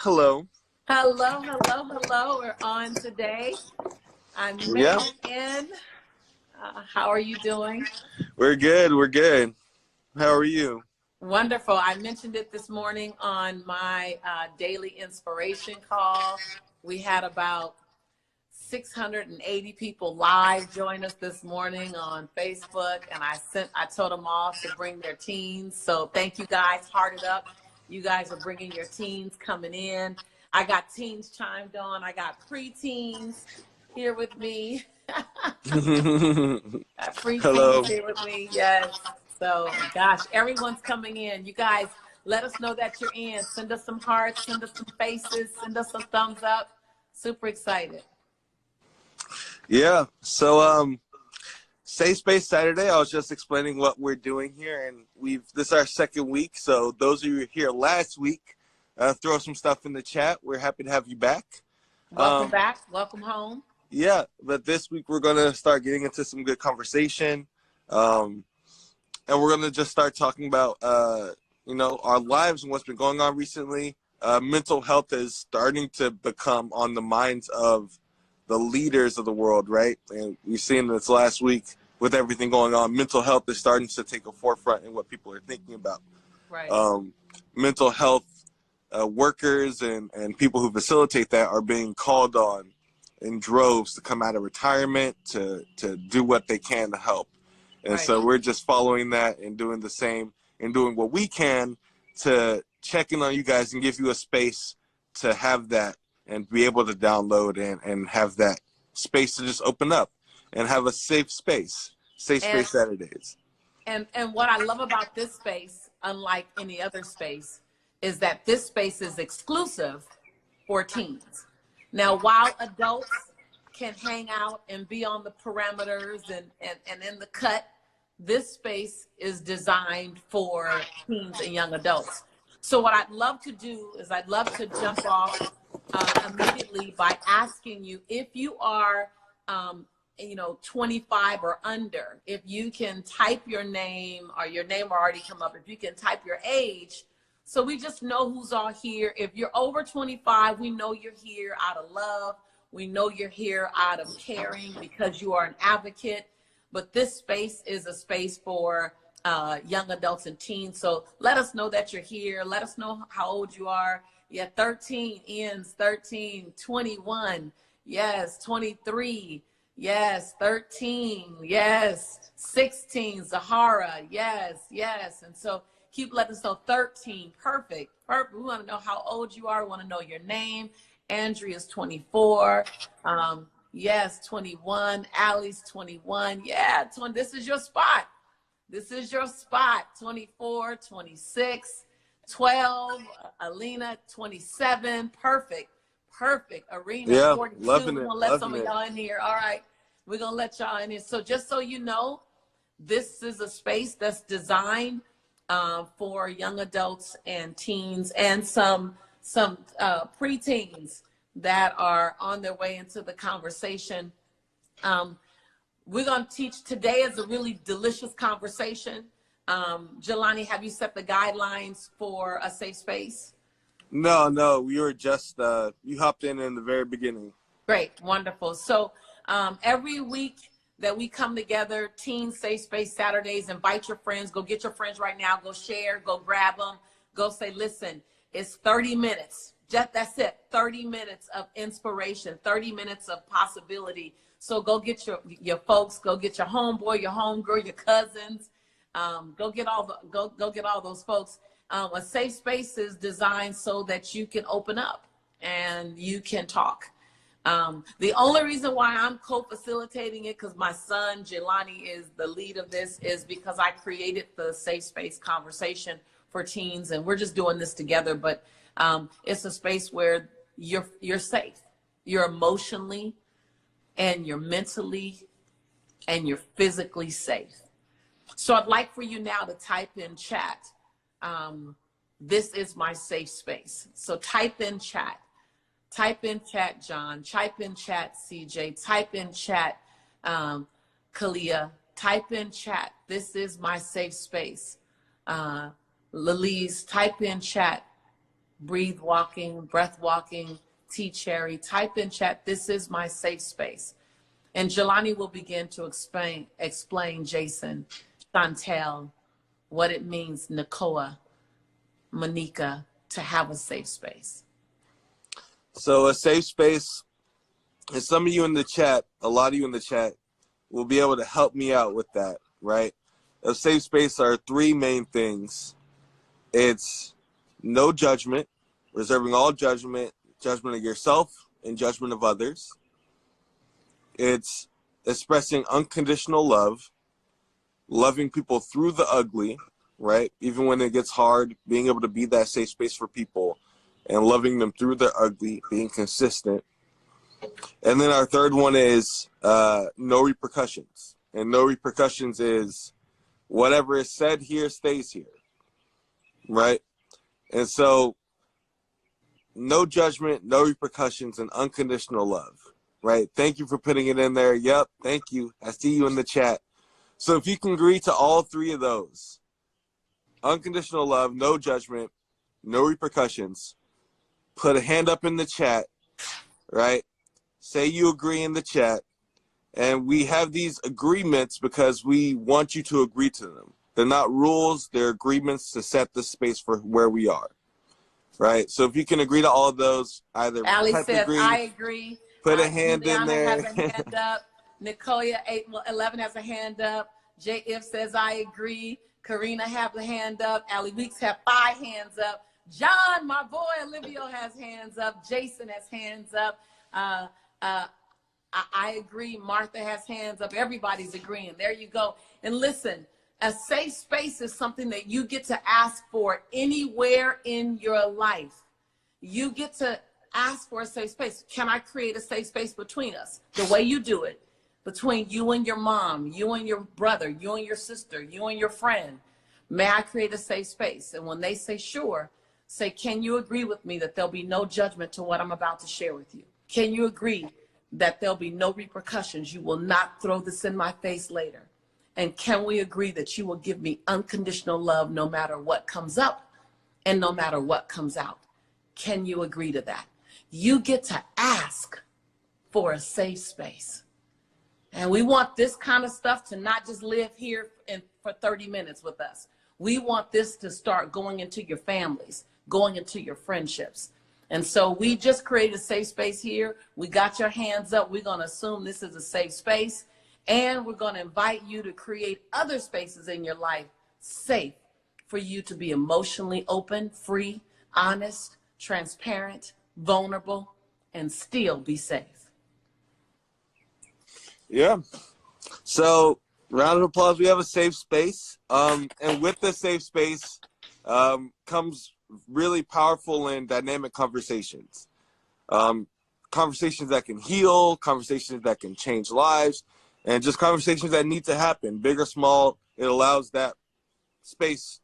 Hello. Hello, hello, hello. We're on today. I made Yeah, it in. How are you doing? we're good. We're good. How are you? Wonderful. I mentioned it this morning on my daily inspiration call. We had about 680 people live join us this morning on Facebook, and I told them all to bring their teens. So thank you guys. Heart it up. You guys are bringing your teens coming in. I got teens chimed on. I got preteens here with me. Got preteens Hello. here with me. Yes. So gosh, everyone's coming in. You guys, let us know that you're in. Send us some hearts. Send us some faces. Send us some thumbs up. Super excited. Yeah. So, Safe Space Saturday. I was just explaining what we're doing here, and this is our second week. So those of you who were here last week, throw some stuff in the chat. We're happy to have you back. Welcome back. Welcome home. Yeah, but this week we're gonna start getting into some good conversation, and we're gonna just start talking about our lives and what's been going on recently. Mental health is starting to become on the minds of the leaders of the world, right? And we've seen this last week with everything going on. Mental health is starting to take a forefront in what people are thinking about. Right. Mental health workers and people who facilitate that are being called on in droves to come out of retirement to do what they can to help. And Right. so we're just following that and doing the same and doing what we can to check in on you guys and give you a space to have that and be able to download and have that space to just open up and have a safe space. Safe Space Saturdays. And what I love about this space, unlike any other space, is that this space is exclusive for teens. Now, while adults can hang out and be on the parameters and in the cut, this space is designed for teens and young adults. So what I'd love to do is I'd love to jump off immediately by asking you, if you are 25 or under, if you can type your name, or your name will already come up, if you can type your age, so we just know who's all here. If you're over 25, we know you're here out of love. We know you're here out of caring because you are an advocate. But this space is a space for young adults and teens. So let us know that you're here. Let us know how old you are. Yeah, 13 ends, 13, 21, yes, 23, yes, 13, yes, 16, Zahara, yes, yes. And so keep letting us know. 13, perfect. We want to know how old you are. We want to know your name. Andrea's 24. Yes, 21. Allie's 21. Yeah, 20. This is your spot. This is your spot. 24, 26, 12. Alina, 27. Perfect. Arena, Yeah, 42. loving We're it. going to let some Loving of it. y'all in here. All right. We're going to let y'all in here. So just so you know, this is a space that's designed for young adults and teens and some preteens that are on their way into the conversation. We're going to teach today is a really delicious conversation. Jelani, have you set the guidelines for a safe space? No, we were just you hopped in the very beginning. Great, wonderful. So every week that we come together, Teen Safe Space Saturdays, invite your friends, go get your friends right now, go share, go grab them, go say, listen, it's 30 minutes. That's it, 30 minutes of inspiration, 30 minutes of possibility. So go get your folks, go get your homeboy, your homegirl, your cousins, go get all those folks. A safe space is designed so that you can open up and you can talk. The only reason why I'm co-facilitating it, because my son Jelani is the lead of this, is because I created the safe space conversation for teens, and we're just doing this together. But it's a space where you're safe. You're emotionally and you're mentally and you're physically safe. So I'd like for you now to type in chat. This is my safe space. So type in chat. Type in chat, John. Type in chat, CJ. Type in chat, Kalia. Type in chat. This is my safe space. Lalise, type in chat. Breathe Walking, Breath Walking, T Cherry. Type in chat, this is my safe space. And Jelani will begin to explain Jason, Chantel, what it means, Nicoa, Monica, to have a safe space. So a safe space, and some of you in the chat, a lot of you in the chat, will be able to help me out with that, right? A safe space are three main things. It's no judgment, reserving all judgment, judgment of yourself and judgment of others. It's expressing unconditional love, loving people through the ugly, right? Even when it gets hard, being able to be that safe space for people and loving them through the ugly, being consistent. And then our third one is no repercussions. And no repercussions is whatever is said here stays here, right? And so no judgment, no repercussions, and unconditional love, right? Thank you for putting it in there. Yep, thank you. I see you in the chat. So if you can agree to all three of those, unconditional love, no judgment, no repercussions, put a hand up in the chat, right? Say you agree in the chat. And we have these agreements because we want you to agree to them. They're not rules, they're agreements to set the space for where we are, right? So if you can agree to all of those, either Allie type says, agree, I agree. put a hand in Juliana there. has a hand up. Nicolia 811 has a hand up. J. If says, I agree. Karina have a hand up. Allie Weeks have 5 hands up. John, my boy, Olivia has hands up. Jason has hands up. I agree. Martha has hands up. Everybody's agreeing. There you go. And listen, a safe space is something that you get to ask for anywhere in your life. You get to ask for a safe space. Can I create a safe space between us? The way you do it, between you and your mom, you and your brother, you and your sister, you and your friend. May I create a safe space? And when they say sure, say, can you agree with me that there'll be no judgment to what I'm about to share with you? Can you agree that there'll be no repercussions? You will not throw this in my face later. And can we agree that you will give me unconditional love no matter what comes up and no matter what comes out? Can you agree to that? You get to ask for a safe space. And we want this kind of stuff to not just live here for 30 minutes with us. We want this to start going into your families, going into your friendships. And so we just created a safe space here. We got your hands up. We're going to assume this is a safe space. And we're going to invite you to create other spaces in your life safe for you to be emotionally open, free, honest, transparent, vulnerable, and still be safe. Yeah. So round of applause. We have a safe space. And with the safe space comes really powerful and dynamic conversations. Conversations that can heal, conversations that can change lives, and just conversations that need to happen, big or small. It allows that space,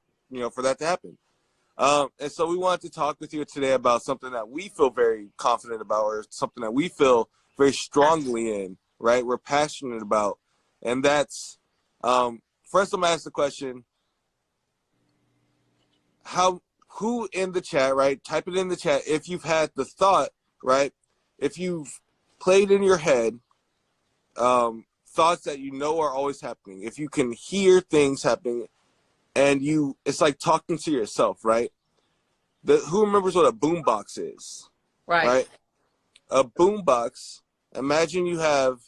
for that to happen. And so we wanted to talk with you today about something that we feel very confident about, or something that we feel very strongly in, right? We're passionate about. And that's, first I'm going to ask the question, who in the chat, right? Type it in the chat if you've had the thought, right? If you've played in your head thoughts that are always happening. If you can hear things happening and it's like talking to yourself, right? Who remembers what a boombox is? Right? A boombox, imagine you have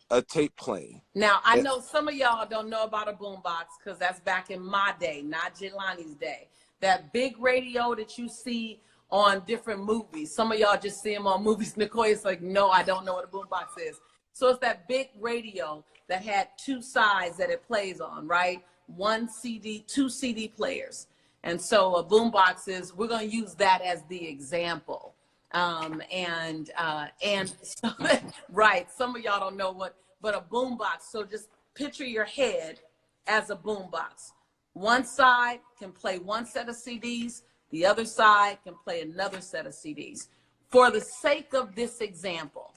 a tape playing. Now, I know some of y'all don't know about a boombox because that's back in my day, not Jelani's day. That big radio that you see on different movies. Some of y'all just see them on movies. Nicole's like, no, I don't know what a boombox is. So it's that big radio that had 2 sides that it plays on, right? 1 CD, 2 CD players. And so a boombox is, we're going to use that as the example. And so, right, some of y'all don't know but a boombox. So just picture your head as a boombox. One side can play 1 set of CDs. The other side can play another set of CDs. For the sake of this example,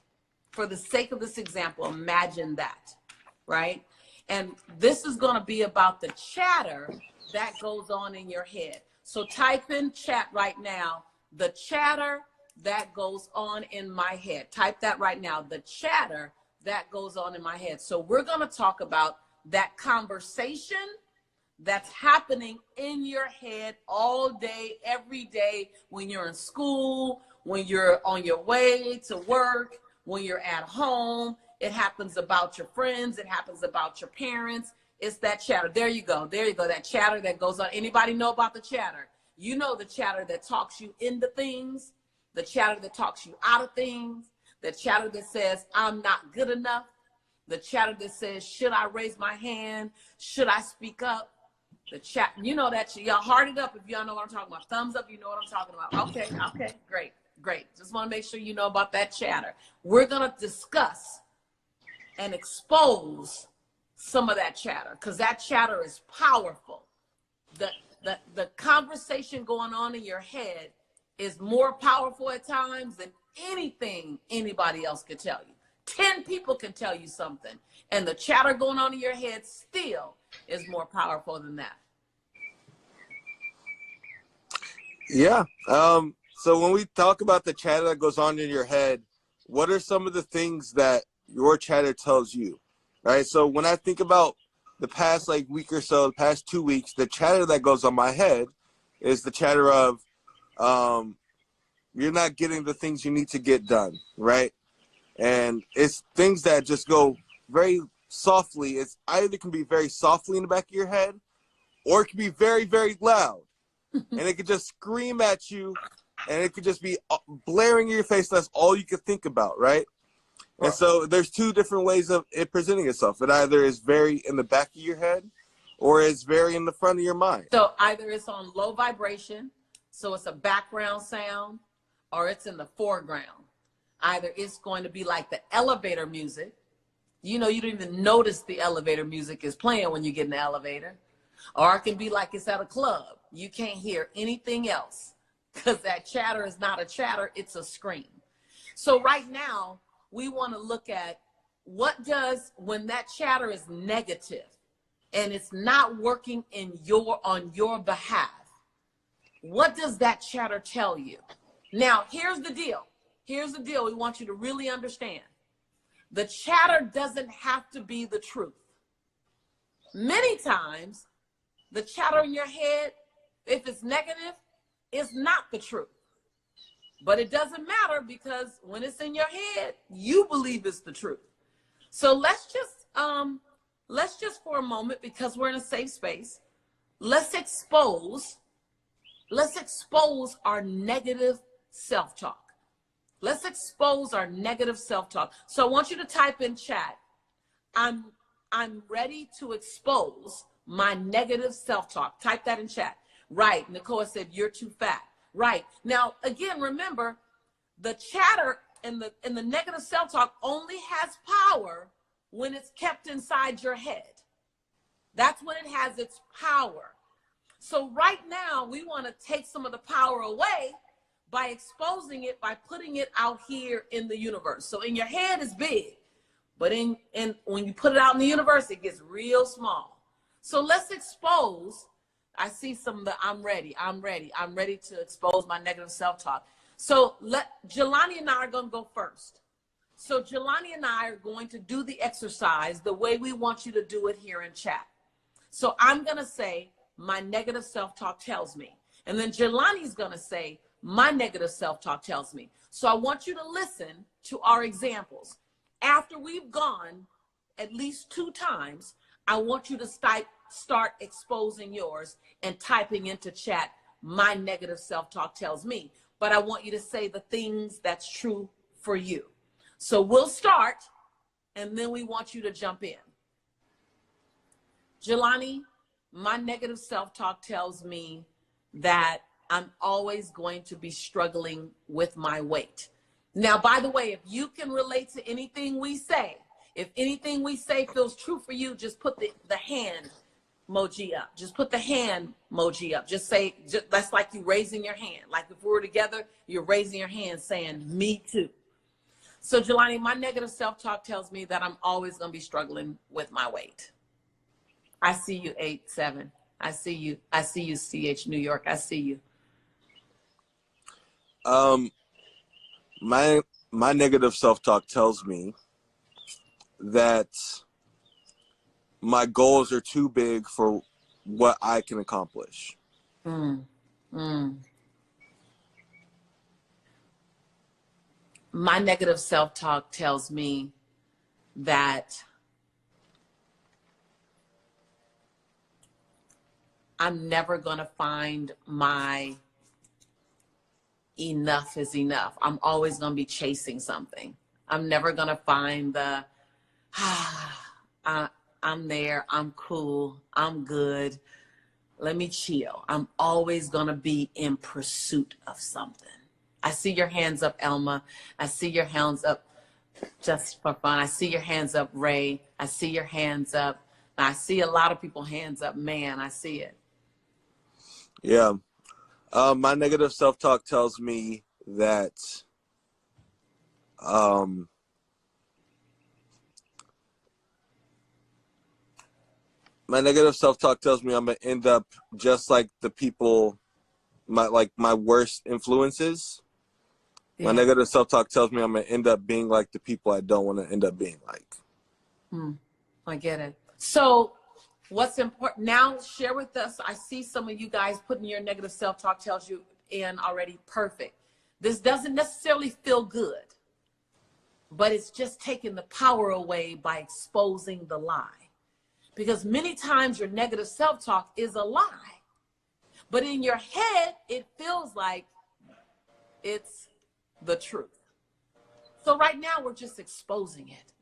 imagine that, right? And this is going to be about the chatter that goes on in your head. So type in chat right now, the chatter that goes on in my head. Type that right now, the chatter that goes on in my head. So we're going to talk about that conversation that's happening in your head all day, every day, when you're in school, when you're on your way to work, when you're at home. It happens about your friends. It happens about your parents. It's that chatter. There you go. There you go. That chatter that goes on. Anybody know about the chatter? You know the chatter that talks you into things, the chatter that talks you out of things, the chatter that says, I'm not good enough, the chatter that says, should I raise my hand? Should I speak up? The chat, you know that, y'all heart it up if y'all know what I'm talking about. Thumbs up, you know what I'm talking about. Okay, great. Just want to make sure you know about that chatter. We're going to discuss and expose some of that chatter, because that chatter is powerful. The conversation going on in your head is more powerful at times than anything anybody else could tell you. 10 people can tell you something, and the chatter going on in your head still is more powerful than that. Yeah. So when we talk about the chatter that goes on in your head, what are some of the things that your chatter tells you? Right. So when I think about the past week or so, the past 2 weeks, the chatter that goes on my head is the chatter of you're not getting the things you need to get done, right? And it's things that just go very softly. It's either can be very softly in the back of your head, or it can be very, very loud. And it could just scream at you, and it could just be blaring in your face. That's all you could think about, right? And so there's two different ways of it presenting itself. It either is very in the back of your head, or it's very in the front of your mind. So either it's on low vibration, so it's a background sound, or it's in the foreground. Either it's going to be like the elevator music. You know, you don't even notice the elevator music is playing when you get in the elevator. Or it can be like it's at a club. You can't hear anything else, because that chatter is not a chatter, it's a scream. So right now, we want to look at what does, when that chatter is negative and it's not working on your behalf, what does that chatter tell you? Now, here's the deal. Here's the deal we want you to really understand. The chatter doesn't have to be the truth. Many times, the chatter in your head, if it's negative, is not the truth. But it doesn't matter, because when it's in your head, you believe it's the truth. So let's just for a moment, because we're in a safe space, let's expose our negative self-talk. Let's expose our negative self-talk. So I want you to type in chat, I'm ready to expose my negative self-talk. Type that in chat. Right. Nicole said, you're too fat. Right. Now, again, remember, the chatter and the negative self-talk only has power when it's kept inside your head. That's when it has its power. So right now, we want to take some of the power away by exposing it, by putting it out here in the universe. So in your head is big, but when you put it out in the universe, it gets real small. So let's expose. I see some of the I'm ready to expose my negative self-talk. So Jelani and I are going to go first. So Jelani and I are going to do the exercise the way we want you to do it here in chat. So I'm going to say, my negative self-talk tells me. And then Jelani's going to say, my negative self-talk tells me. So I want you to listen to our examples. After we've gone at least 2 times, I want you to start exposing yours and typing into chat, my negative self-talk tells me. But I want you to say the things that's true for you. So we'll start, and then we want you to jump in. Jelani, my negative self-talk tells me that I'm always going to be struggling with my weight. Now, by the way, if you can relate to anything we say, if anything we say feels true for you, just put the hand emoji up. Just put the hand emoji up. Just say, that's like you raising your hand. Like if we were together, you're raising your hand saying, me too. So Jelani, my negative self-talk tells me that I'm always going to be struggling with my weight. I see you, 8-7. I see you, CH New York. I see you. Um, my negative self-talk tells me that my goals are too big for what I can accomplish. Mm. Mm. My negative self-talk tells me that I'm never going to find my enough is enough. I'm always going to be chasing something. I'm never going to find the, I'm there, I'm cool, I'm good, let me chill. I'm always going to be in pursuit of something. I see your hands up, Elma. I see your hands up just for fun. I see your hands up, Ray. I see your hands up. I see a lot of people hands up. Man, I see it. Yeah. My negative self-talk tells me that my negative self-talk tells me I'm gonna end up just like the people, my worst influences. Yeah. My negative self-talk tells me I'm gonna end up being like the people I don't want to end up being like. I get it. So what's important now, share with us. I see some of you guys putting your negative self-talk tells you in already. Perfect. This doesn't necessarily feel good, but it's just taking the power away by exposing the lie. Because many times your negative self-talk is a lie, but in your head, it feels like it's the truth. So right now we're just exposing it.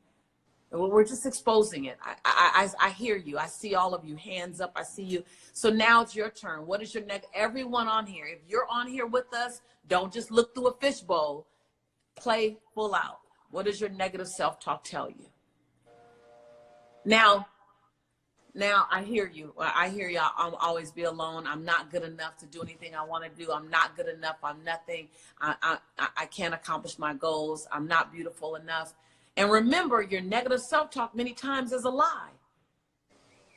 We're just exposing it. I hear you. I see all of you hands up. I see you. So now it's your turn. What is your everyone on here? If you're on here with us, don't just look through a fishbowl. Play full out. What does your negative self-talk tell you? Now I hear you. I hear you. I'll always be alone. I'm not good enough to do anything I want to do. I'm not good enough. I'm nothing. I can't accomplish my goals. I'm not beautiful enough. And remember, your negative self-talk many times is a lie.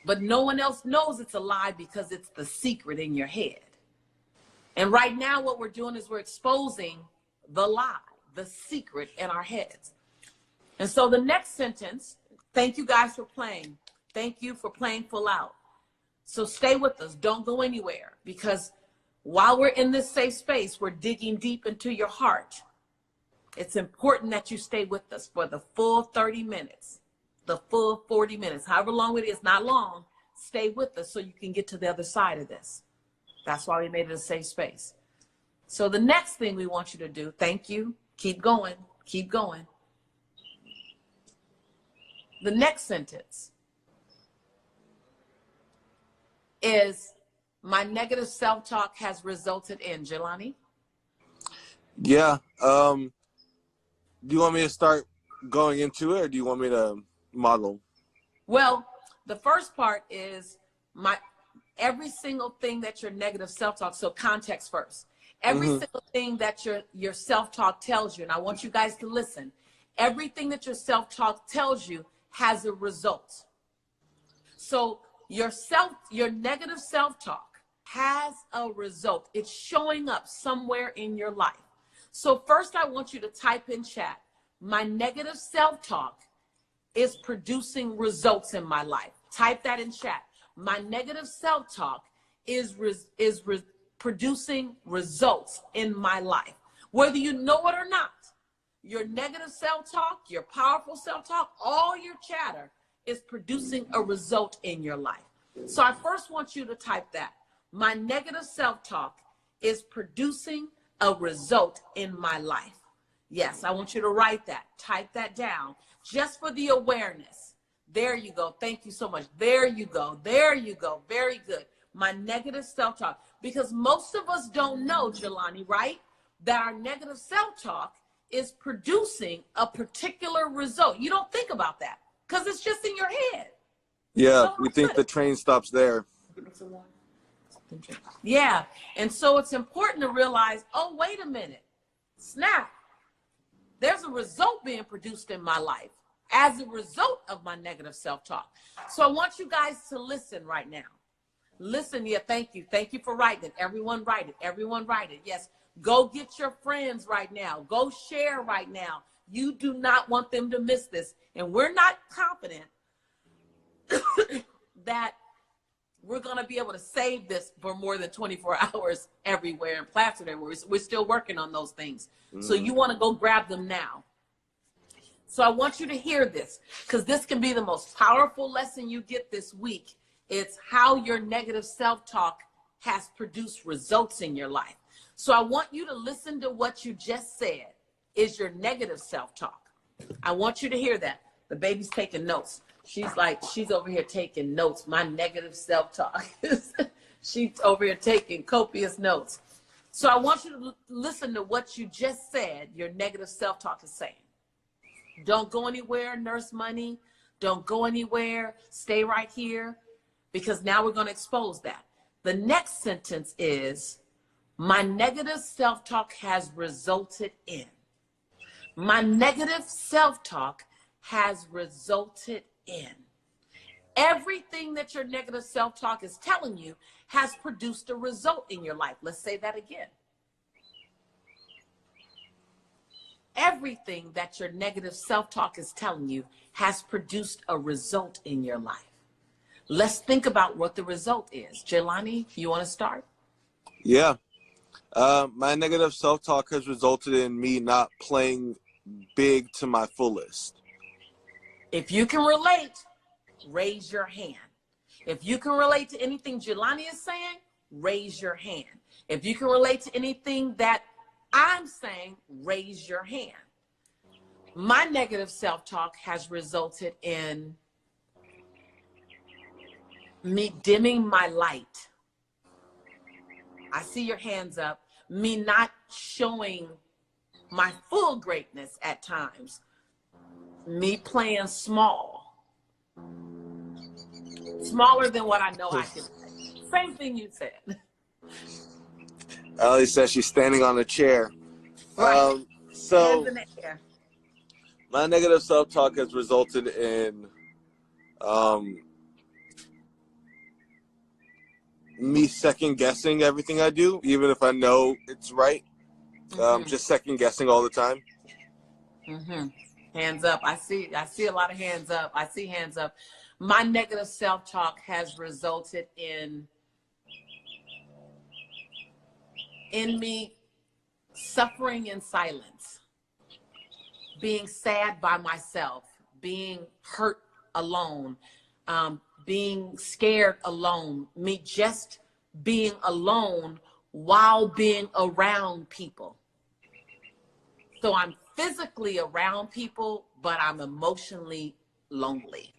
But no one else knows it's a lie because it's the secret in your head. And right now what we're doing is we're exposing the lie, the secret in our heads. And so the next sentence, thank you guys for playing. Thank you for playing full out. So stay with us. Don't go anywhere, because while we're in this safe space, we're digging deep into your heart. It's important that you stay with us for the full 30 minutes, the full 40 minutes, however long it is, not long. Stay with us so you can get to the other side of this. That's why we made it a safe space. So the next thing we want you to do, thank you, keep going, keep going. The next sentence is, my negative self-talk has resulted in, Jelani? Yeah. Do you want me to start going into it, or do you want me to model? Well, the first part is every single thing that your negative self-talk, so context first. Every single thing that your self-talk tells you, and I want you guys to listen, everything that your self-talk tells you has a result. So your negative self-talk has a result. It's showing up somewhere in your life. So first I want you to type in chat, my negative self-talk is producing results in my life. Type that in chat. My negative self-talk is producing results in my life. Whether you know it or not, your negative self-talk, your powerful self-talk, all your chatter is producing a result in your life. So I first want you to type that. My negative self-talk is producing a result in my life. Yes, I want you to write that. Type that down just for the awareness. There you go. Thank you so much. There you go. There you go. Very good. My negative self-talk. Because most of us don't know, Jelani, right? That our negative self-talk is producing a particular result. You don't think about that because it's just in your head. Yeah, So we think the train stops there. Yeah, and so it's important to realize, oh, wait a minute, snap. There's a result being produced in my life as a result of my negative self-talk. So I want you guys to listen right now. Listen, yeah, thank you. Thank you for writing it. Everyone write it. Everyone write it. Yes. Go get your friends right now. Go share right now. You do not want them to miss this. And we're not confident that we're going to be able to save this for more than 24 hours everywhere and plastered everywhere. We're still working on those things. So you want to go grab them now. So I want you to hear this, because this can be the most powerful lesson you get this week. It's how your negative self-talk has produced results in your life. So I want you to listen to what you just said is your negative self-talk. I want you to hear that. The baby's taking notes. She's over here taking notes. My negative self-talk. She's over here taking copious notes. So I want you to listen to what you just said your negative self-talk is saying. Don't go anywhere, Nurse Money. Don't go anywhere. Stay right here, because now we're going to expose that. The next sentence is, my negative self-talk has resulted in. My negative self-talk has resulted in. Everything that your negative self-talk is telling you has produced a result in your life. Let's say that again. Everything that your negative self-talk is telling you has produced a result in your life. Let's think about what the result is. Jelani, you want to start? Yeah. My negative self-talk has resulted in me not playing big to my fullest. If you can relate, raise your hand. If you can relate to anything Jelani is saying, raise your hand. If you can relate to anything that I'm saying, raise your hand. My negative self-talk has resulted in me dimming my light. I see your hands up. Me not showing my full greatness at times. Me playing small. Smaller than what I know I can play. Same thing you said. Ellie says she's standing on a chair. Right. So Hands in the air. my negative self-talk has resulted in me second-guessing everything I do, even if I know it's right. Just second-guessing all the time. Hands up. I see a lot of hands up. I see hands up. My negative self-talk has resulted in me suffering in silence, being sad by myself, being hurt alone, being scared alone, me just being alone while being around people. So I'm physically around people, but I'm emotionally lonely.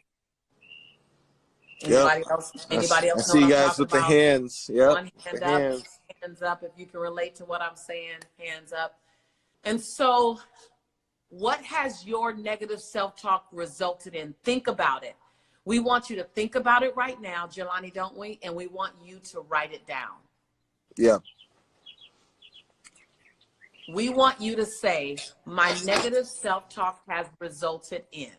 Anybody else? Anybody else I know see what you I'm guys talking with the about? hands. Yep. One hand up, hands up. If you can relate to what I'm saying, hands up. And so what has your negative self-talk resulted in? Think about it. We want you to think about it right now, Jelani, don't we? And we want you to write it down. Yeah. We want you to say, my negative self-talk has resulted in.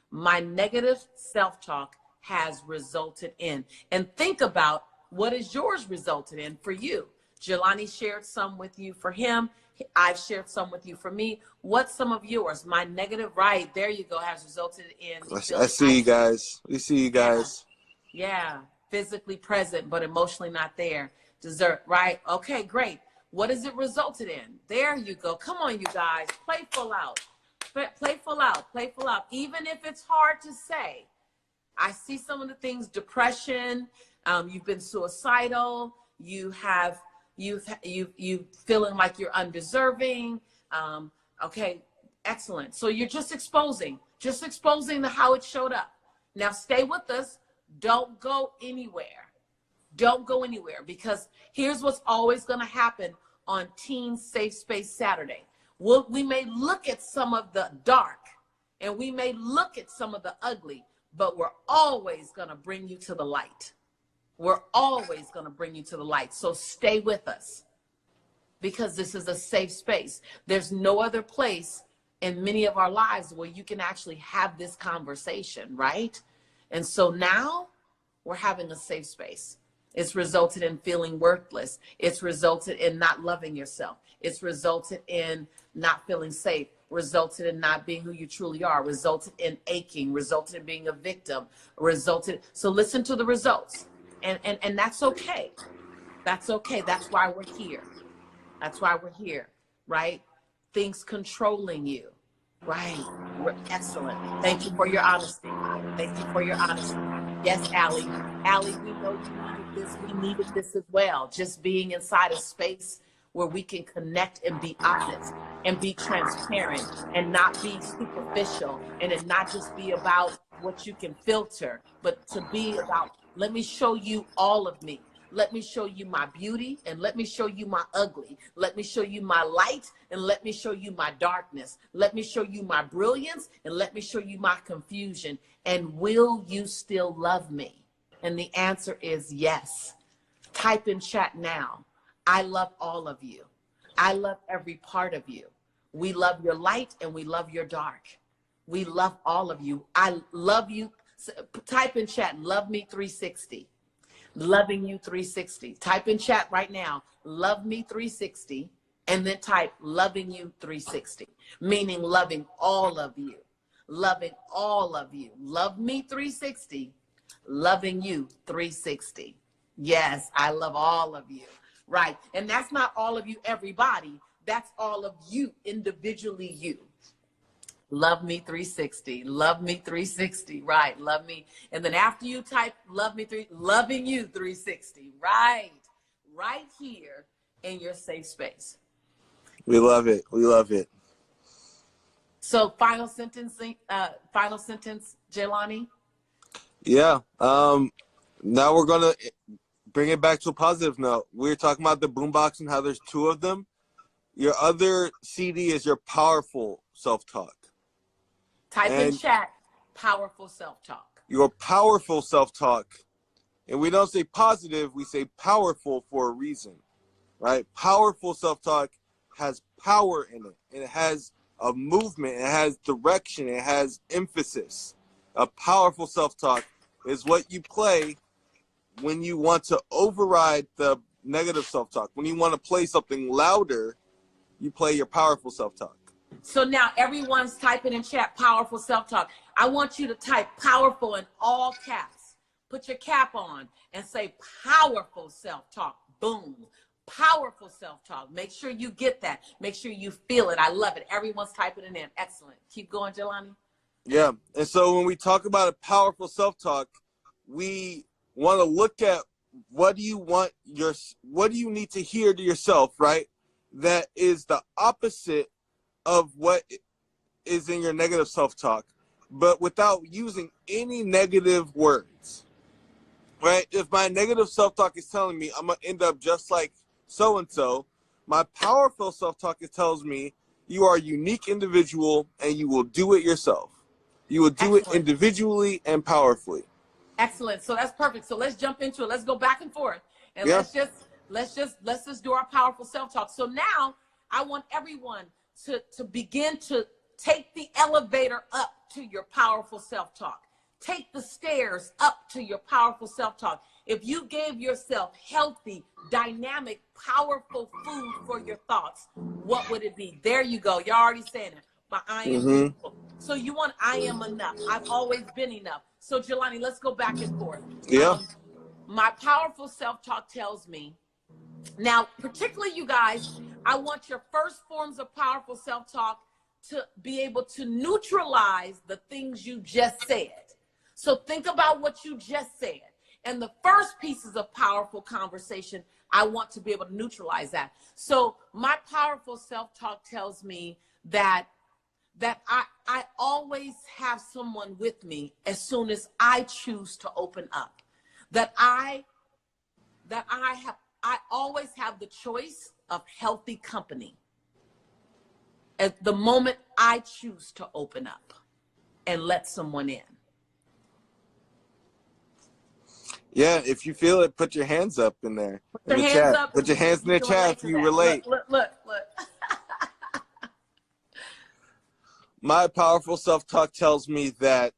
My negative self-talk has resulted in. And think about what is yours resulted in for you. Jelani shared some with you for him. I've shared some with you for me. What's some of yours? My negative, right, there you go, has resulted in. I see you guys. We see you guys. Yeah. Physically present, but emotionally not there. Dessert, right? Okay, great. What has it resulted in? There you go. Come on, you guys. Play full out. Play full out. Play full out. Even if it's hard to say. I see some of the things, depression, you've been suicidal, you feeling like you're undeserving. Okay, excellent. So you're just exposing how it showed up. Now stay with us. Don't go anywhere. Don't go anywhere, because here's what's always going to happen on Teen Safe Space Saturday. We may look at some of the dark and we may look at some of the ugly, but we're always going to bring you to the light. We're always going to bring you to the light. So stay with us, because this is a safe space. There's no other place in many of our lives where you can actually have this conversation, right? And so now we're having a safe space. It's resulted in feeling worthless. It's resulted in not loving yourself. It's resulted in not feeling safe, resulted in not being who you truly are, resulted in aching, resulted in being a victim, so listen to the results. And that's okay. That's okay. That's why we're here. That's why we're here, right? Things controlling you, right? Excellent. Thank you for your honesty. Thank you for your honesty. Yes, Allie. Allie, we know you needed this. We needed this as well. Just being inside a space where we can connect and be honest and be transparent and not be superficial, and it not just be about what you can filter, but to be about, let me show you all of me. Let me show you my beauty, and let me show you my ugly. Let me show you my light, and let me show you my darkness. Let me show you my brilliance, and let me show you my confusion. And will you still love me? And the answer is yes. Type in chat now. I love all of you. I love every part of you. We love your light and we love your dark. We love all of you. I love you. Type in chat, love me 360. Loving you 360. Type in chat right now, love me 360, and then type loving you 360, meaning loving all of you. Loving all of you. Love me 360, loving you 360. Yes, I love all of you. Right. And that's not all of you, everybody. That's all of you, individually you. Love me 360. Love me 360. Right. Love me. And then after you type love me loving you 360. Right. Right here in your safe space. We love it. We love it. So final sentence, Jelani. Yeah. Now we're gonna bring it back to a positive note. We're talking about the boombox and how there's two of them. Your other CD is your powerful self-talk. Type in chat, powerful self-talk. Your powerful self-talk. And we don't say positive, we say powerful for a reason, right? Powerful self-talk has power in it. And it has a movement, it has direction, it has emphasis. A powerful self-talk is what you play when you want to override the negative self-talk. When you want to play something louder, you play your powerful self-talk. So now everyone's typing in chat, powerful self-talk. I want you to type powerful in all caps. Put your cap on and say powerful self-talk. Boom. Powerful self-talk. Make sure you get that. Make sure you feel it. I love it. Everyone's typing it in. Excellent. Keep going, Jelani. Yeah. And so when we talk about a powerful self-talk, we want to look at what do you need to hear to yourself, right? That is the opposite of what is in your negative self-talk, but without using any negative words, right? If my negative self-talk is telling me I'm going to end up just like so-and-so, my powerful self-talk tells me you are a unique individual and you will do it yourself. You will do it individually and powerfully. Excellent. So that's perfect. So let's jump into it. Let's go back and forth, and let's just do our powerful self-talk. So now I want everyone to begin to take the elevator up to your powerful self-talk. Take the stairs up to your powerful self-talk. If you gave yourself healthy, dynamic, powerful food for your thoughts, what would it be? There you go. You're already saying it. But I am beautiful. So you want I am enough. I've always been enough. So Jelani, let's go back and forth. Yeah. My powerful self-talk tells me, now, particularly you guys, I want your first forms of powerful self-talk to be able to neutralize the things you just said. So think about what you just said. And the first pieces of powerful conversation, I want to be able to neutralize that. So my powerful self-talk tells me that I always have someone with me as soon as I choose to open up. That I always have the choice of healthy company at the moment I choose to open up and let someone in. Yeah, if you feel it, put your hands up in there. Put your hands up. Put your hands in the chat if you relate. Look. My powerful self-talk tells me that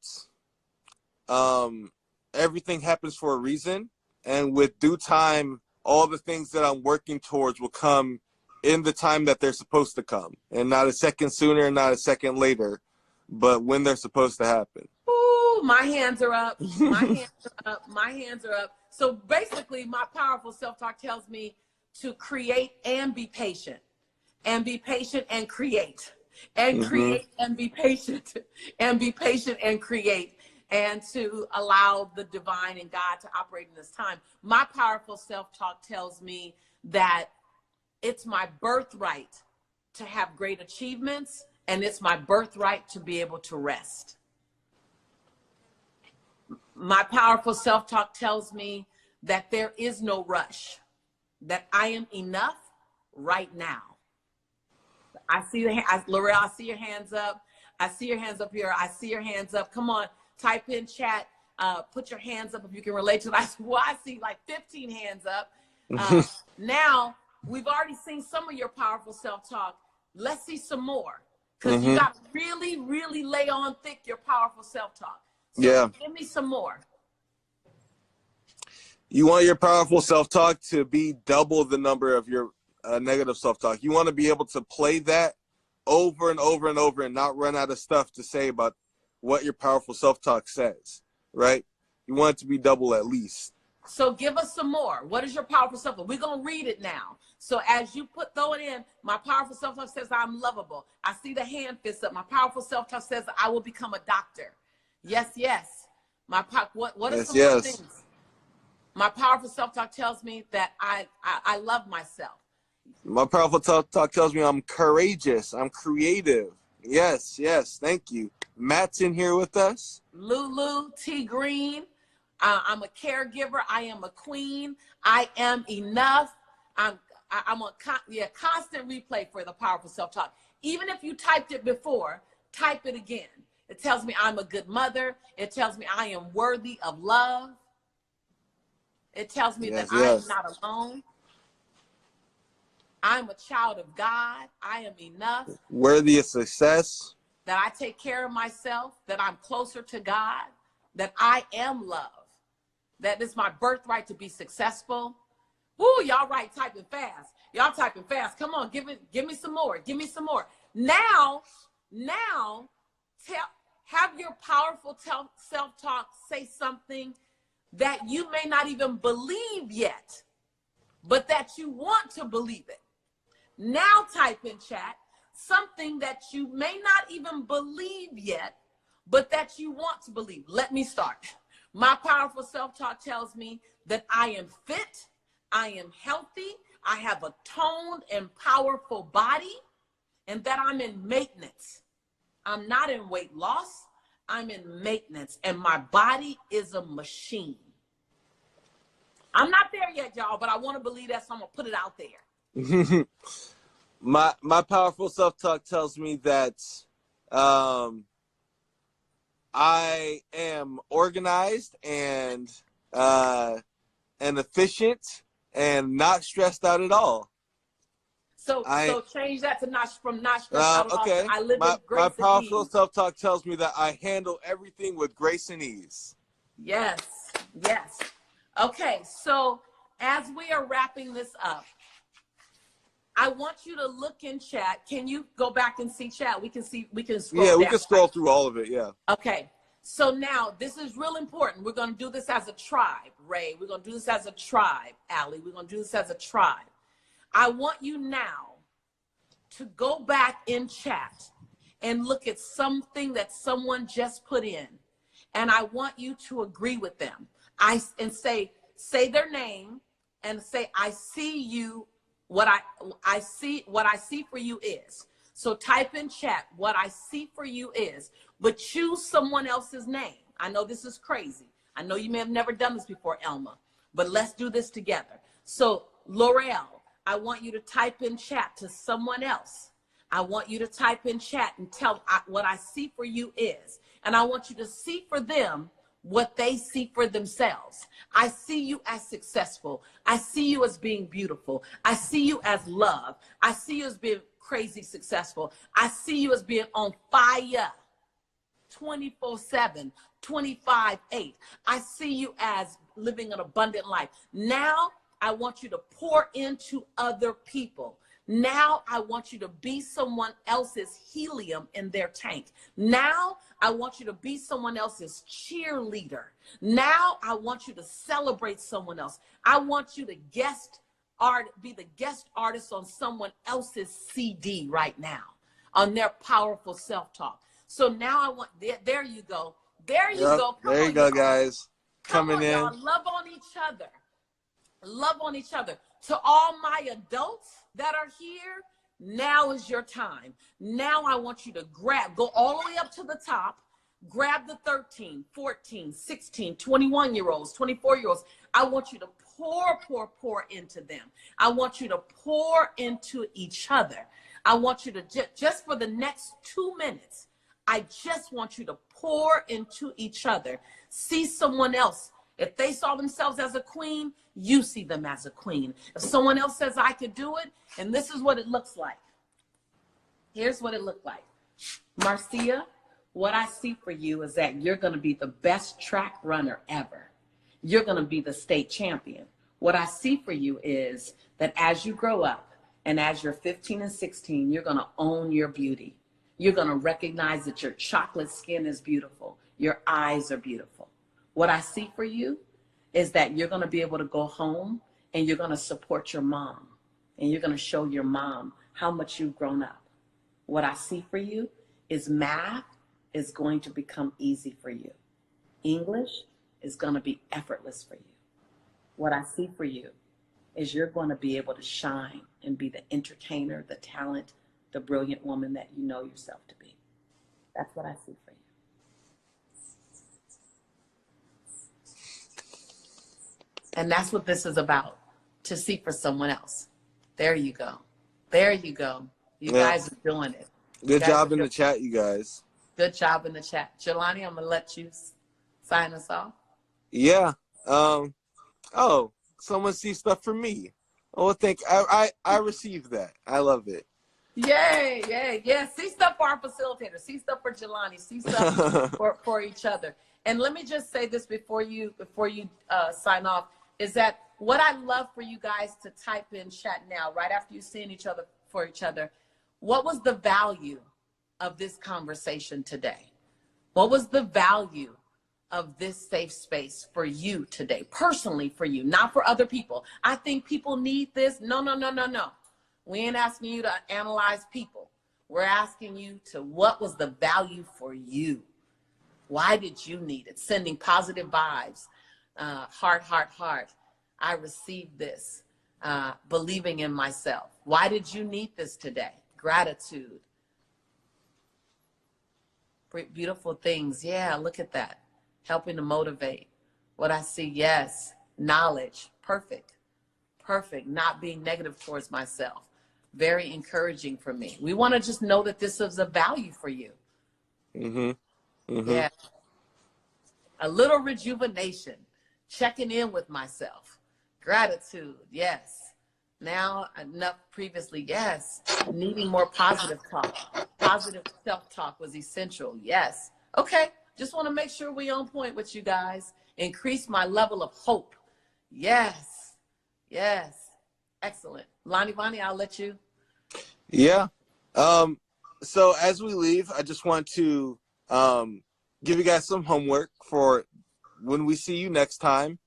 everything happens for a reason, And with due time, all the things that I'm working towards will come in the time that they're supposed to come, and not a second sooner, not a second later, but when they're supposed to happen. Ooh, my hands are up. My hands are up. My hands are up. So basically, my powerful self-talk tells me to create and be patient, and be patient and create, and create and be patient, and be patient and create, and to allow the divine and God to operate in this time. My powerful self-talk tells me that it's my birthright to have great achievements, and it's my birthright to be able to rest. My powerful self-talk tells me that there is no rush, that I am enough right now. I see the L'Oreal, I see your hands up. I see your hands up here. I see your hands up. Come on, type in chat. Put your hands up if you can relate to it. Well, I see like 15 hands up. Now, we've already seen some of your powerful self-talk. Let's see some more, because you got to really, really lay on thick your powerful self-talk. So give me some more. You want your powerful self-talk to be double the number of your negative self-talk. You want to be able to play that over and over and over and not run out of stuff to say about what your powerful self-talk says, right? You want it to be double at least. So give us some more. What is your powerful self-talk? We're going to read it now. So as you throw it in, my powerful self-talk says I'm lovable. I see the hand fists up. My powerful self-talk says I will become a doctor. Yes, yes. What are some more things? My powerful self-talk tells me that I love myself. My powerful self-talk tells me I'm courageous. I'm creative. Yes, yes. Thank you. Matt's in here with us. Lulu, T. Green. I'm a caregiver. I am a queen. I am enough. I'm a constant replay for the powerful self-talk. Even if you typed it before, type it again. It tells me I'm a good mother. It tells me I am worthy of love. It tells me that I am not alone. I'm a child of God. I am enough. Worthy of success. That I take care of myself. That I'm closer to God. That I am love. That it's my birthright to be successful. Woo, y'all right, typing fast. Y'all typing fast. Come on, give me some more. Give me some more. Now, have your powerful self-talk say something that you may not even believe yet, but that you want to believe it. Now type in chat something that you may not even believe yet, but that you want to believe. Let me start. My powerful self-talk tells me that I am fit, I am healthy, I have a toned and powerful body, and that I'm in maintenance. I'm not in weight loss, I'm in maintenance, and my body is a machine. I'm not there yet, y'all, but I want to believe that, so I'm going to put it out there. My powerful self-talk tells me that I am organized and efficient and not stressed out at all. So change that to not stressed out at all. Okay. I live with grace my and powerful ease. self-talk tells me that I handle everything with grace and ease. Yes, yes. Okay, so as we are wrapping this up, I want you to look in chat. Can you go back and see chat? We can scroll down. We can scroll through all of it, yeah. Okay, so now this is real important. We're going to do this as a tribe, Ray. We're going to do this as a tribe, Allie. We're going to do this as a tribe. I want you now to go back in chat and look at something that someone just put in. And I want you to agree with them. And say their name and say, I see you. What I see for you is. So type in chat, what I see for you is, but choose someone else's name. I know this is crazy. I know you may have never done this before, Elma, but let's do this together. So L'Oreal, I want you to type in chat to someone else. I want you to type in chat and tell what I see for you is. And I want you to see for them what they see for themselves. I see you as successful. I see you as being beautiful. I see you as love. I see you as being crazy successful. I see you as being on fire 24/7, 25/8. I see you as living an abundant life. Now I want you to pour into other people. Now I want you to be someone else's helium in their tank. Now I want you to be someone else's cheerleader. Now I want you to celebrate someone else. I want you to be the guest artist on someone else's CD right now, on their powerful self-talk. So now I want, there you go. There you go. Come there you go, guys. Coming in. Y'all. Love on each other. Love on each other. To all my adults that are here, now is your time. Now I want you to go all the way up to the top, grab the 13, 14, 16, 21-year-olds, 24-year-olds. I want you to pour into them. I want you to pour into each other. I want you to, just for the next 2 minutes, I just want you to pour into each other. See someone else. If they saw themselves as a queen, you see them as a queen. If someone else says, I could do it, and this is what it looks like. Here's what it looked like. Marcia, what I see for you is that you're going to be the best track runner ever. You're going to be the state champion. What I see for you is that as you grow up and as you're 15 and 16, you're going to own your beauty. You're going to recognize that your chocolate skin is beautiful. Your eyes are beautiful. What I see for you is that you're going to be able to go home and you're going to support your mom. And you're going to show your mom how much you've grown up. What I see for you is math is going to become easy for you. English is going to be effortless for you. What I see for you is you're going to be able to shine and be the entertainer, the talent, the brilliant woman that you know yourself to be. That's what I see for you. And that's what this is about, to see for someone else. There you go. There you go. You guys are doing it. Good job in the chat, you guys. Good job in the chat. Jelani, I'm going to let you sign us off. Yeah. Oh, someone sees stuff for me. Oh, I received that. I love it. Yay, yay, yeah. See stuff for our facilitator. See stuff for Jelani. See stuff for each other. And let me just say this before you sign off, is that what I love for you guys to type in chat now, right after you've seen each other for each other, what was the value of this conversation today? What was the value of this safe space for you today, personally for you, not for other people? I think people need this. No. We ain't asking you to analyze people. We're asking you to, what was the value for you? Why did you need it? Sending positive vibes, heart. I received this, believing in myself. Why did you need this today? Gratitude. Beautiful things. Yeah, look at that. Helping to motivate. What I see, yes. Knowledge. Perfect. Not being negative towards myself. Very encouraging for me. We want to just know that this is a value for you. Yeah. A little rejuvenation. Checking in with myself. Gratitude. Yes. Now, enough previously. Yes. Needing more positive talk. Positive self-talk was essential. Yes. Okay. Just want to make sure we on point with you guys. Increase my level of hope. Yes. Excellent. Lonnie Bonnie, I'll let you. Yeah. So as we leave, I just want to give you guys some homework for when we see you next time.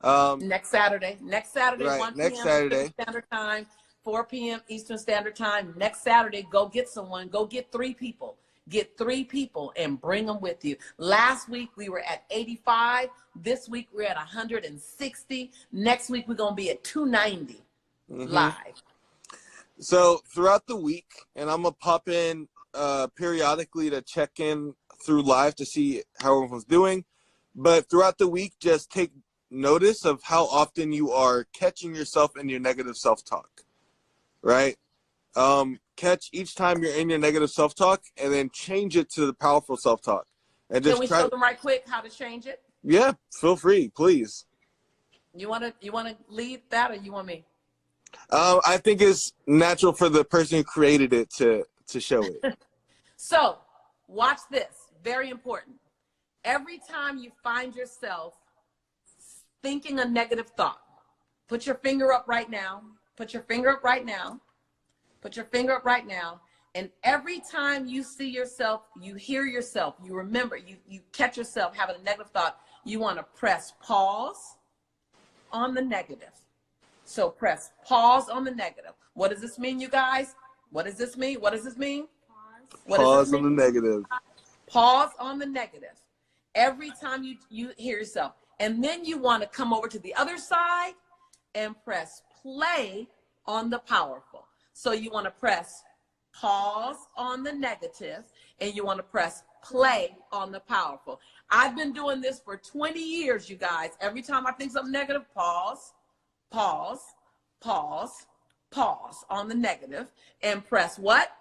Next Saturday, right, 1 next p.m. Saturday. Eastern Standard Time, 4 p.m. Eastern Standard Time. Next Saturday, go get someone. Go get 3 people. Get 3 people and bring them with you. Last week, we were at 85. This week, we're at 160. Next week, we're going to be at 290 live. So throughout the week, and I'm going to pop in periodically to check in through live to see how everyone's doing. But throughout the week, just take notice of how often you are catching yourself in your negative self-talk, right? Catch each time you're in your negative self-talk and then change it to the powerful self-talk. And just Can we show them right quick how to change it? Yeah, feel free, please. You want to lead that, or you want me? I think it's natural for the person who created it to show it. So watch this. Very important. Every time you find yourself thinking a negative thought. Put your finger up right now. Put your finger up right now. Put your finger up right now. And every time you see yourself, you hear yourself, you remember, you catch yourself having a negative thought, you want to press pause on the negative. So press pause on the negative. What does this mean, you guys? What does this mean? What does this mean? Pause on the negative. Pause on the negative. Every time you hear yourself. And then you want to come over to the other side and press play on the powerful. So you want to press pause on the negative and you want to press play on the powerful. I've been doing this for 20 years, you guys. Every time I think something negative, pause, pause, pause, pause on the negative and press what?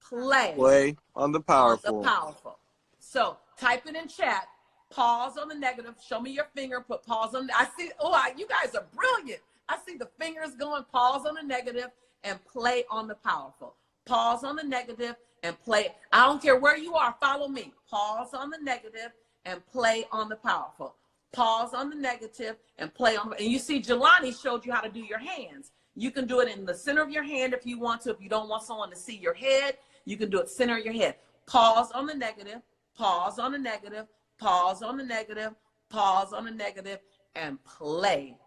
Play. Play on the powerful. On the powerful. So type it in chat. Pause on the negative. Show me your finger. Put pause on. I see. You guys are brilliant. I see the fingers going. Pause on the negative and play on the powerful. Pause on the negative and play. I don't care where you are. Follow me. Pause on the negative and play on the powerful. Pause on the negative and play on. And you see, Jelani showed you how to do your hands. You can do it in the center of your hand if you want to. If you don't want someone to see your head, you can do it center of your head. Pause on the negative. Pause on the negative. Pause on the negative. Pause on the negative and play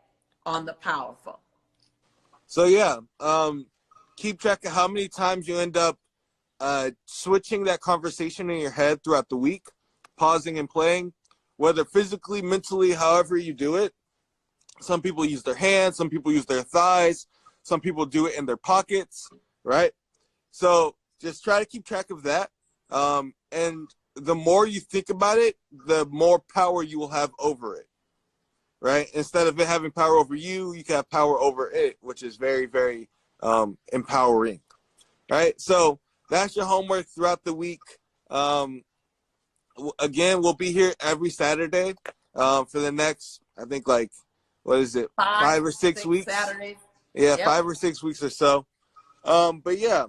on the powerful. So yeah, keep track of how many times you end up switching that conversation in your head throughout the week, pausing and playing, whether physically, mentally, however you do it. Some people use their hands, some people use their thighs, some people do it in their pockets, right? So just try to keep track of that. And the more you think about it, the more power you will have over it, right? Instead of it having power over you, you can have power over it, which is very, very empowering, right? So that's your homework throughout the week. Again, we'll be here every Saturday for the next, I think, like, what is it, 5 or 6 weeks? Saturdays. Yeah, Yep. 5 or 6 weeks or so. But yeah,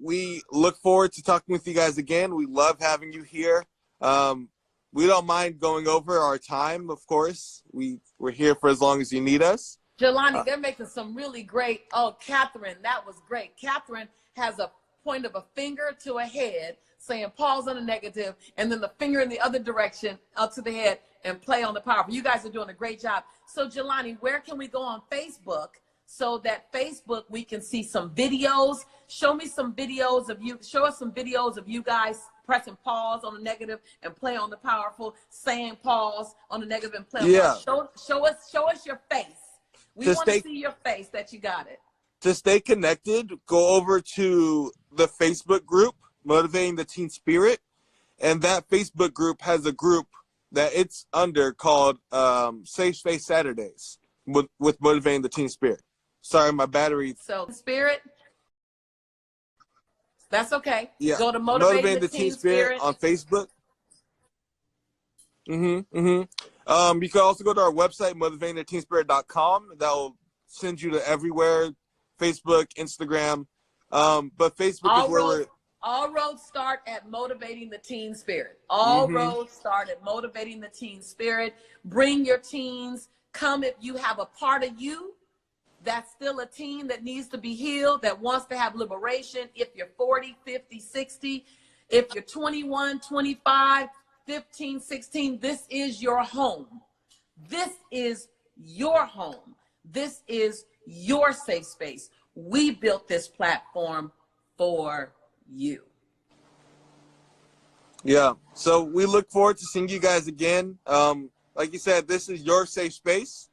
we look forward to talking with you guys again. We love having you here. We don't mind going over our time, of course. We're here for as long as you need us. Jelani, they're making some really great. Oh, Catherine, that was great. Catherine has a point of a finger to a head saying pause on the negative and then the finger in the other direction up to the head and play on the powerful. You guys are doing a great job. So Jelani, where can we go on Facebook so that Facebook we can see some videos? Show me some videos of you. Show us some videos of you guys pressing pause on the negative and play on the powerful, saying pause on the negative and play on the powerful. Show us your face. We want to see your face that you got it. To stay connected, go over to the Facebook group, Motivating the Teen Spirit. And that Facebook group has a group that it's under called Safe Space Saturdays with Motivating the Teen Spirit. Sorry, my battery. So, Spirit, that's okay. Yeah. Go to Motivating the Teen Spirit on Facebook. You can also go to our website, motivatingtheteenspirit.com. That will send you to everywhere, Facebook, Instagram. But Facebook is where we're... All roads start at Motivating the Teen Spirit. All roads start at Motivating the Teen Spirit. Bring your teens. Come if you have a part of you that's still a teen that needs to be healed, that wants to have liberation. If you're 40, 50, 60, if you're 21, 25, 15, 16, this is your home. This is your home. This is your safe space. We built this platform for you. Yeah. So we look forward to seeing you guys again. Like you said, this is your safe space.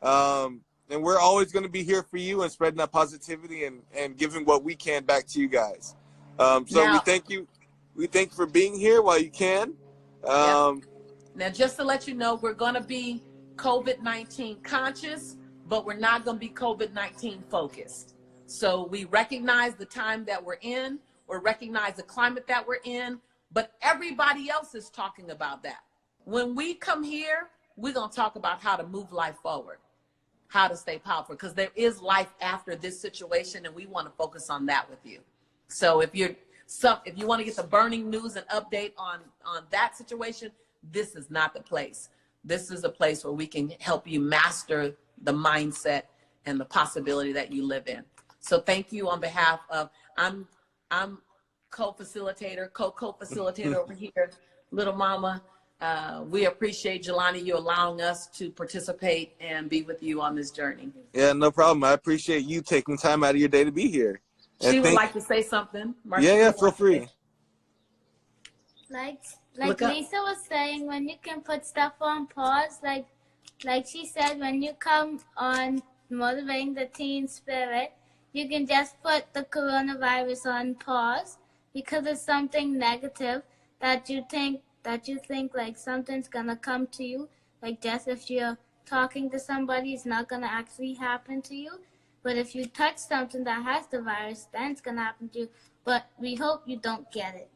And we're always going to be here for you and spreading that positivity and giving what we can back to you guys. We thank you. We thank you for being here while you can. Now, just to let you know, we're going to be COVID-19 conscious, but we're not going to be COVID-19 focused. So we recognize the time that we're in, or recognize the climate that we're in, but everybody else is talking about that. When we come here, we're going to talk about how to move life forward, how to stay powerful, because there is life after this situation, and we want to focus on that with you. So if you want to get the burning news and update on that situation, this is not the place. this is a place where we can help you master the mindset and the possibility that you live in. So thank you on behalf of, I'm co-facilitator over here, little mama. We appreciate, Jelani, you allowing us to participate and be with you on this journey. Yeah, no problem. I appreciate you taking time out of your day to be here. She would like to say something. Marcia, yeah, feel free. Like Lisa was saying, when you can put stuff on pause, like she said, when you come on Motivating the Teen Spirit, you can just put the coronavirus on pause because it's something negative that you think like something's gonna come to you. Like just if you're talking to somebody, it's not gonna actually happen to you. But if you touch something that has the virus, then it's gonna happen to you. But we hope you don't get it.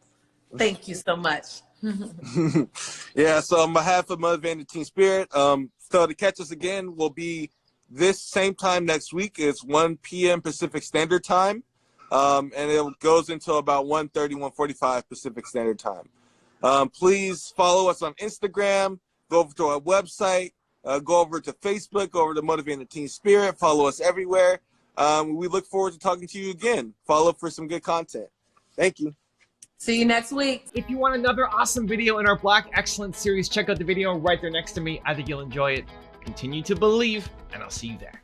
Thank you so much. Yeah, so on behalf of Motivating the Teen Spirit, so to catch us again will be this same time next week. It's 1 p.m. Pacific Standard Time, and it goes until about 1:30, 1:45 Pacific Standard Time. Please follow us on Instagram, go over to our website, go over to Facebook, go over to Motivating the Teen Spirit, follow us everywhere. We look forward to talking to you again. Follow for some good content. Thank you. See you next week. If you want another awesome video in our Black Excellence series, check out the video right there next to me. I think you'll enjoy it. Continue to believe, and I'll see you there.